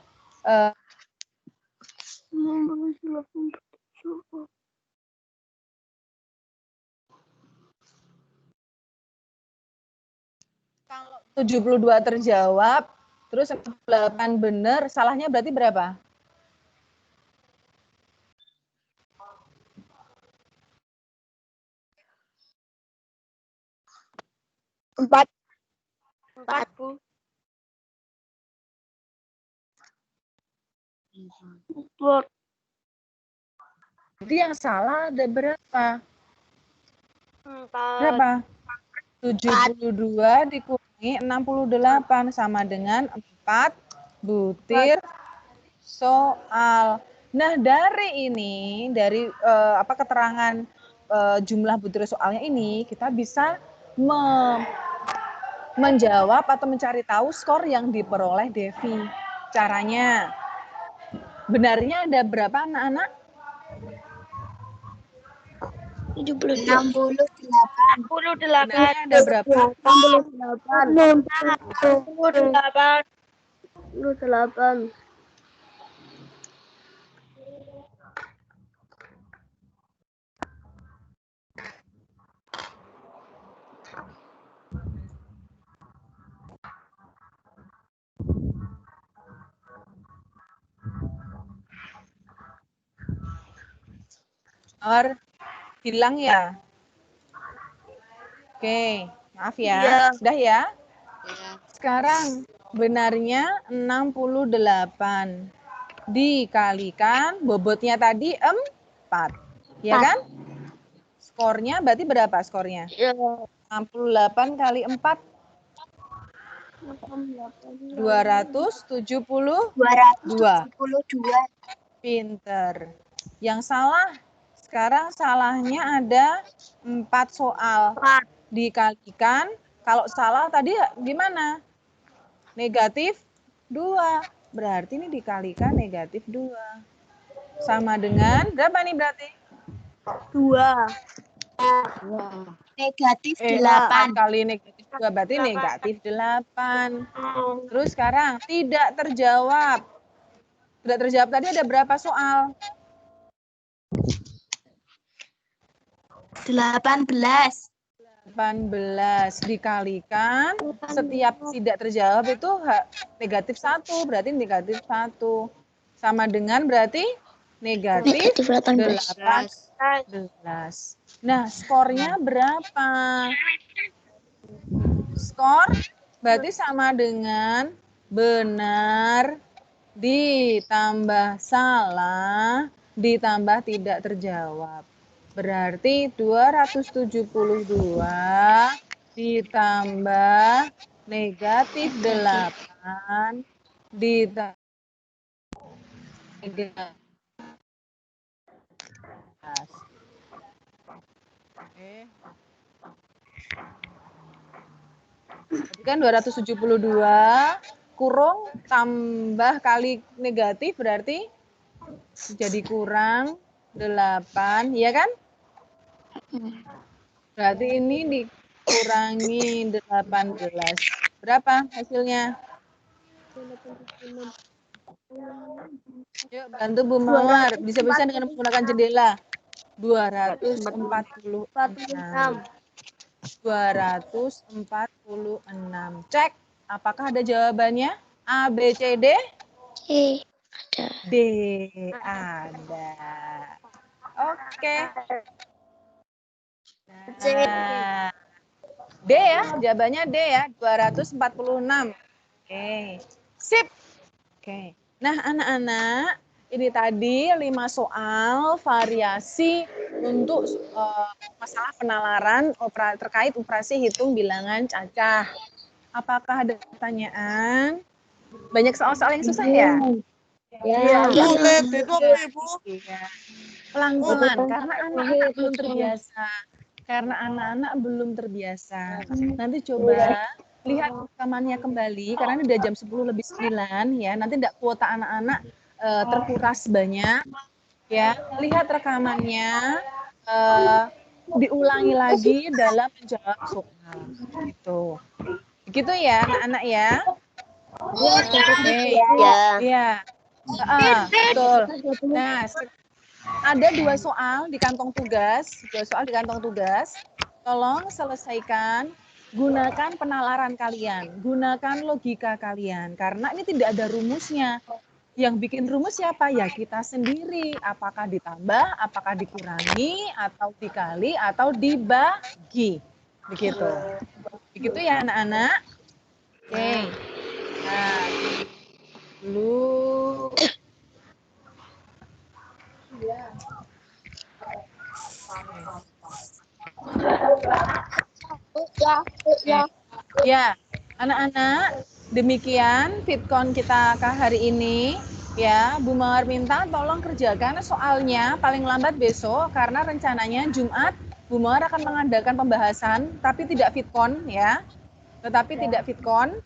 kalau 72 terjawab, terus 8 benar, salahnya berarti berapa? 4. Jadi yang salah ada berapa? Berapa? 72 dikurangi 68 sama dengan 4 butir soal. Nah, dari ini, dari keterangan jumlah butir soalnya ini, kita bisa menjawab atau mencari tahu skor yang diperoleh Devi. Caranya, benarnya ada berapa anak-anak? 68. Benarnya ada berapa? 68. Hilang ya? Oke, maaf ya. Iya. Sudah ya? Sekarang benarnya 68 dikalikan bobotnya tadi 4. Ya kan? Skornya berarti berapa skornya? Ya. 68 kali 4 272. Pinter. Yang salah sekarang salahnya ada 4 soal. Dikalikan, kalau salah tadi gimana? Negatif 2. Berarti ini dikalikan negatif 2. sama dengan berapa nih berarti? 2. Negatif 8. Kali negatif 2 berarti negatif 8. Terus sekarang tidak terjawab. Tidak terjawab tadi ada berapa soal? 18. 18 dikalikan setiap tidak terjawab itu negatif 1, berarti negatif 1. Sama dengan berarti negatif 18. Nah, skornya berapa? Skor berarti sama dengan benar ditambah salah ditambah tidak terjawab. Berarti 272 ditambah negatif 8 ditambah negatif. Oke. Jadi kan 272 kurung tambah kali negatif berarti jadi kurang 8, ya kan? Berarti ini dikurangi 18. Berapa hasilnya? Yuk bantu Bu Mawar. Bisa-bisa dengan menggunakan jendela. 246. 246. Cek, apakah ada jawabannya? A, B, C, D? Ada. D, ada. Oke. Nah, D ya, jawabannya D ya, 246. Oke, sip. Oke, nah anak-anak, ini tadi 5 soal variasi untuk masalah penalaran terkait operasi hitung bilangan cacah. Apakah ada pertanyaan? Banyak soal-soal yang susah ya? Ya. Pelan-pelan, karena anak-anak belum terbiasa. Nanti coba lihat rekamannya kembali, karena ini udah jam 10:09 ya. Nanti tidak kuota anak-anak terkuras banyak. Ya, lihat rekamannya, diulangi lagi dalam menjawab soal. Gitu. Begitu ya anak-anak ya. Oke. Iya. Betul. Nah, ada 2 soal di kantong tugas. Tolong selesaikan. Gunakan penalaran kalian. Gunakan logika kalian. Karena ini tidak ada rumusnya. Yang bikin rumus siapa? Ya kita sendiri. Apakah ditambah, apakah dikurangi, atau dikali, atau dibagi. Begitu. Begitu ya anak-anak. Oke. Nah, dulu. Ya, anak-anak, demikian Fitcon kita hari ini. Ya, Bu Mawar minta tolong kerjakan soalnya paling lambat besok karena rencananya Jumat Bu Mawar akan mengadakan pembahasan, tapi tidak Fitcon ya. Tidak Fitcon.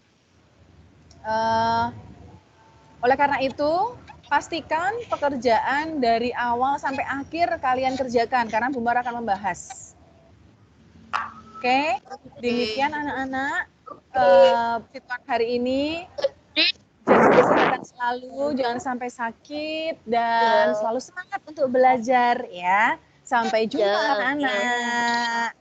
Oleh karena itu, pastikan pekerjaan dari awal sampai akhir kalian kerjakan karena Bu Mawar akan membahas. Oke, demikian anak-anak Fitcon hari ini. Jaga kesehatan selalu, jangan sampai sakit dan selalu semangat untuk belajar ya. Sampai jumpa anak-anak.